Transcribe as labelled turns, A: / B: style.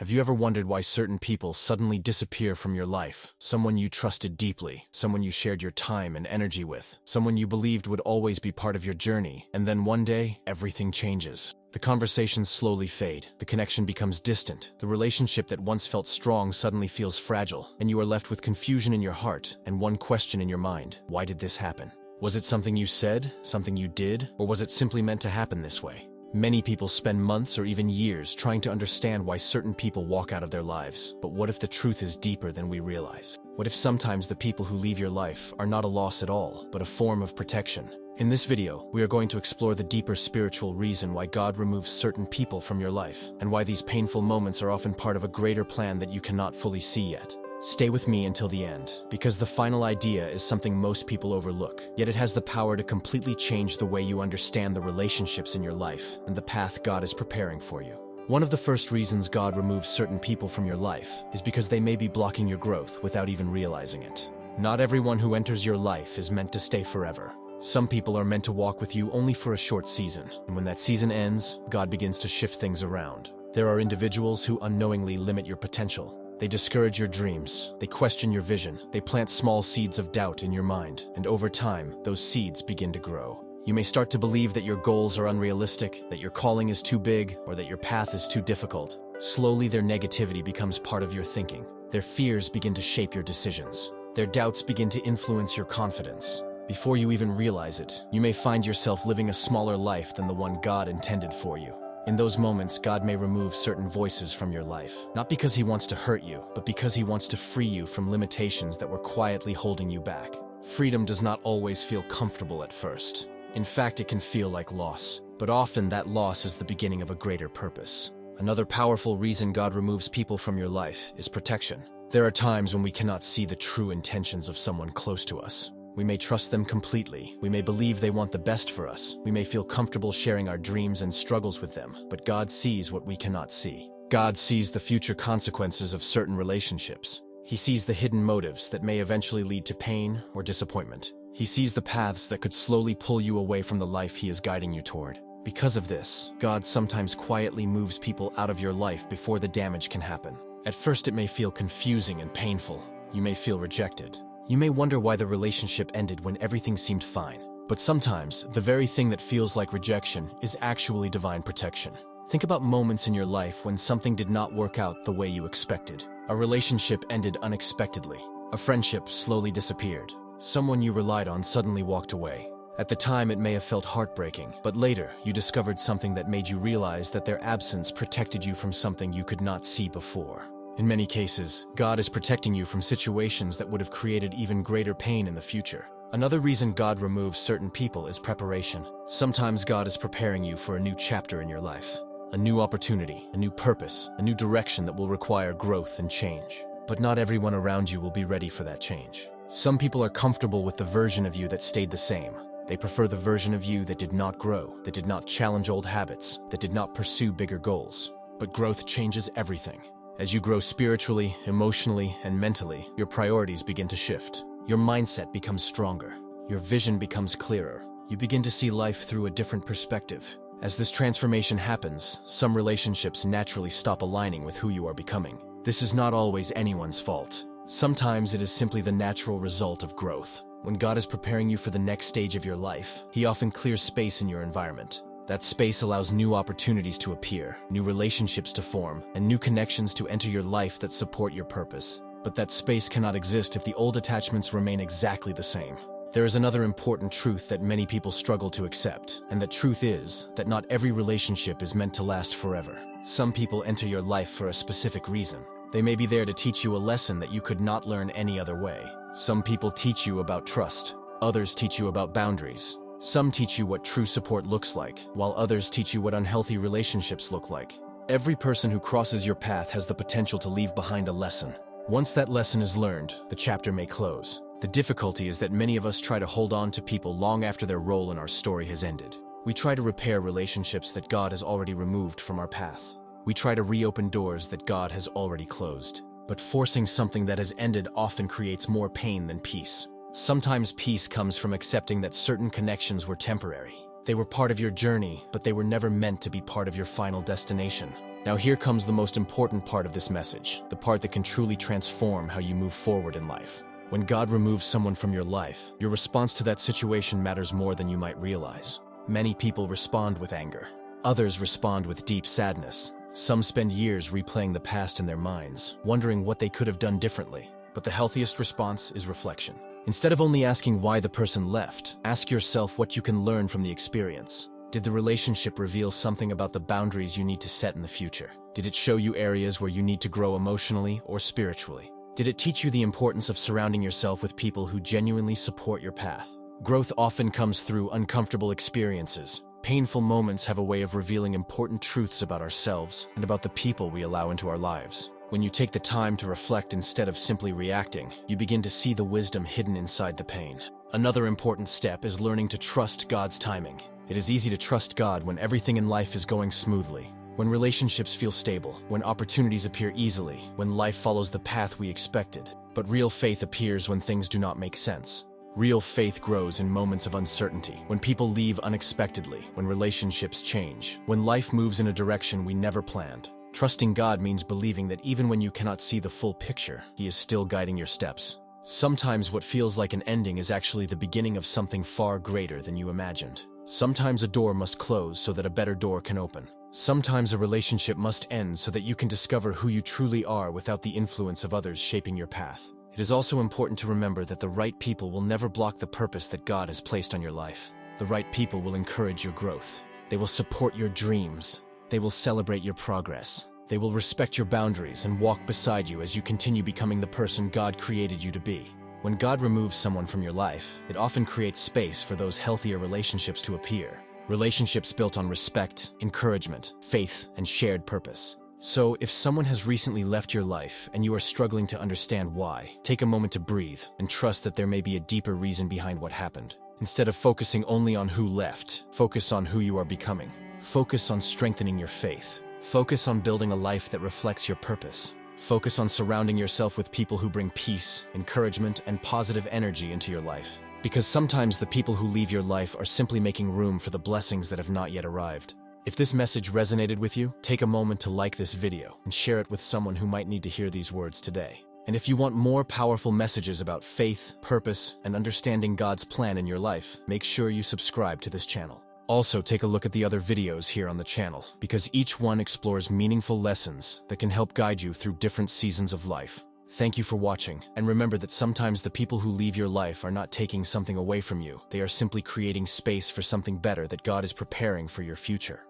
A: Have you ever wondered why certain people suddenly disappear from your life? Someone you trusted deeply, someone you shared your time and energy with, someone you believed would always be part of your journey, and then one day, everything changes. The conversations slowly fade, the connection becomes distant, the relationship that once felt strong suddenly feels fragile, and you are left with confusion in your heart and one question in your mind: why did this happen? Was it something you said, something you did, or was it simply meant to happen this way? Many people spend months or even years trying to understand why certain people walk out of their lives. But what if the truth is deeper than we realize? What if sometimes the people who leave your life are not a loss at all, but a form of protection? In this video, we are going to explore the deeper spiritual reason why God removes certain people from your life, and why these painful moments are often part of a greater plan that you cannot fully see yet. Stay with me until the end, because the final idea is something most people overlook, yet it has the power to completely change the way you understand the relationships in your life and the path God is preparing for you. One of the first reasons God removes certain people from your life is because they may be blocking your growth without even realizing it. Not everyone who enters your life is meant to stay forever. Some people are meant to walk with you only for a short season, and when that season ends, God begins to shift things around. There are individuals who unknowingly limit your potential. They discourage your dreams, they question your vision, they plant small seeds of doubt in your mind, and over time, those seeds begin to grow. You may start to believe that your goals are unrealistic, that your calling is too big, or that your path is too difficult. Slowly, their negativity becomes part of your thinking. Their fears begin to shape your decisions. Their doubts begin to influence your confidence. Before you even realize it, you may find yourself living a smaller life than the one God intended for you. In those moments, God may remove certain voices from your life, not because He wants to hurt you, but because He wants to free you from limitations that were quietly holding you back. Freedom does not always feel comfortable at first. In fact, it can feel like loss, but often that loss is the beginning of a greater purpose. Another powerful reason God removes people from your life is protection. There are times when we cannot see the true intentions of someone close to us. We may trust them completely, we may believe they want the best for us, we may feel comfortable sharing our dreams and struggles with them, but God sees what we cannot see. God sees the future consequences of certain relationships. He sees the hidden motives that may eventually lead to pain or disappointment. He sees the paths that could slowly pull you away from the life He is guiding you toward. Because of this, God sometimes quietly moves people out of your life before the damage can happen. At first it may feel confusing and painful. You may feel rejected. You may wonder why the relationship ended when everything seemed fine. But sometimes, the very thing that feels like rejection is actually divine protection. Think about moments in your life when something did not work out the way you expected. A relationship ended unexpectedly. A friendship slowly disappeared. Someone you relied on suddenly walked away. At the time, it may have felt heartbreaking, but later, you discovered something that made you realize that their absence protected you from something you could not see before. In many cases, God is protecting you from situations that would have created even greater pain in the future. Another reason God removes certain people is preparation. Sometimes God is preparing you for a new chapter in your life. A new opportunity, a new purpose, a new direction that will require growth and change. But not everyone around you will be ready for that change. Some people are comfortable with the version of you that stayed the same. They prefer the version of you that did not grow, that did not challenge old habits, that did not pursue bigger goals. But growth changes everything. As you grow spiritually, emotionally, and mentally, your priorities begin to shift. Your mindset becomes stronger. Your vision becomes clearer. You begin to see life through a different perspective. As this transformation happens, some relationships naturally stop aligning with who you are becoming. This is not always anyone's fault. Sometimes it is simply the natural result of growth. When God is preparing you for the next stage of your life, He often clears space in your environment. That space allows new opportunities to appear, new relationships to form, and new connections to enter your life that support your purpose. But that space cannot exist if the old attachments remain exactly the same. There is another important truth that many people struggle to accept, and that truth is that not every relationship is meant to last forever. Some people enter your life for a specific reason. They may be there to teach you a lesson that you could not learn any other way. Some people teach you about trust. Others teach you about boundaries. Some teach you what true support looks like, while others teach you what unhealthy relationships look like. Every person who crosses your path has the potential to leave behind a lesson. Once that lesson is learned, the chapter may close. The difficulty is that many of us try to hold on to people long after their role in our story has ended. We try to repair relationships that God has already removed from our path. We try to reopen doors that God has already closed. But forcing something that has ended often creates more pain than peace. Sometimes peace comes from accepting that certain connections were temporary. They were part of your journey, but they were never meant to be part of your final destination. Now here comes the most important part of this message, the part that can truly transform how you move forward in life. When God removes someone from your life, your response to that situation matters more than you might realize. Many people respond with anger. Others respond with deep sadness. Some spend years replaying the past in their minds, wondering what they could have done differently. But the healthiest response is reflection. Instead of only asking why the person left, ask yourself what you can learn from the experience. Did the relationship reveal something about the boundaries you need to set in the future? Did it show you areas where you need to grow emotionally or spiritually? Did it teach you the importance of surrounding yourself with people who genuinely support your path? Growth often comes through uncomfortable experiences. Painful moments have a way of revealing important truths about ourselves and about the people we allow into our lives. When you take the time to reflect instead of simply reacting, you begin to see the wisdom hidden inside the pain. Another important step is learning to trust God's timing. It is easy to trust God when everything in life is going smoothly, when relationships feel stable, when opportunities appear easily, when life follows the path we expected. But real faith appears when things do not make sense. Real faith grows in moments of uncertainty, when people leave unexpectedly, when relationships change, when life moves in a direction we never planned. Trusting God means believing that even when you cannot see the full picture, He is still guiding your steps. Sometimes what feels like an ending is actually the beginning of something far greater than you imagined. Sometimes a door must close so that a better door can open. Sometimes a relationship must end so that you can discover who you truly are without the influence of others shaping your path. It is also important to remember that the right people will never block the purpose that God has placed on your life. The right people will encourage your growth. They will support your dreams. They will celebrate your progress. They will respect your boundaries and walk beside you as you continue becoming the person God created you to be. When God removes someone from your life, it often creates space for those healthier relationships to appear. Relationships built on respect, encouragement, faith, and shared purpose. So, if someone has recently left your life and you are struggling to understand why, take a moment to breathe and trust that there may be a deeper reason behind what happened. Instead of focusing only on who left, focus on who you are becoming. Focus on strengthening your faith. Focus on building a life that reflects your purpose. Focus on surrounding yourself with people who bring peace, encouragement, and positive energy into your life. Because sometimes the people who leave your life are simply making room for the blessings that have not yet arrived. If this message resonated with you, take a moment to like this video and share it with someone who might need to hear these words today. And if you want more powerful messages about faith, purpose, and understanding God's plan in your life, make sure you subscribe to this channel. Also, take a look at the other videos here on the channel, because each one explores meaningful lessons that can help guide you through different seasons of life. Thank you for watching, and remember that sometimes the people who leave your life are not taking something away from you. They are simply creating space for something better that God is preparing for your future.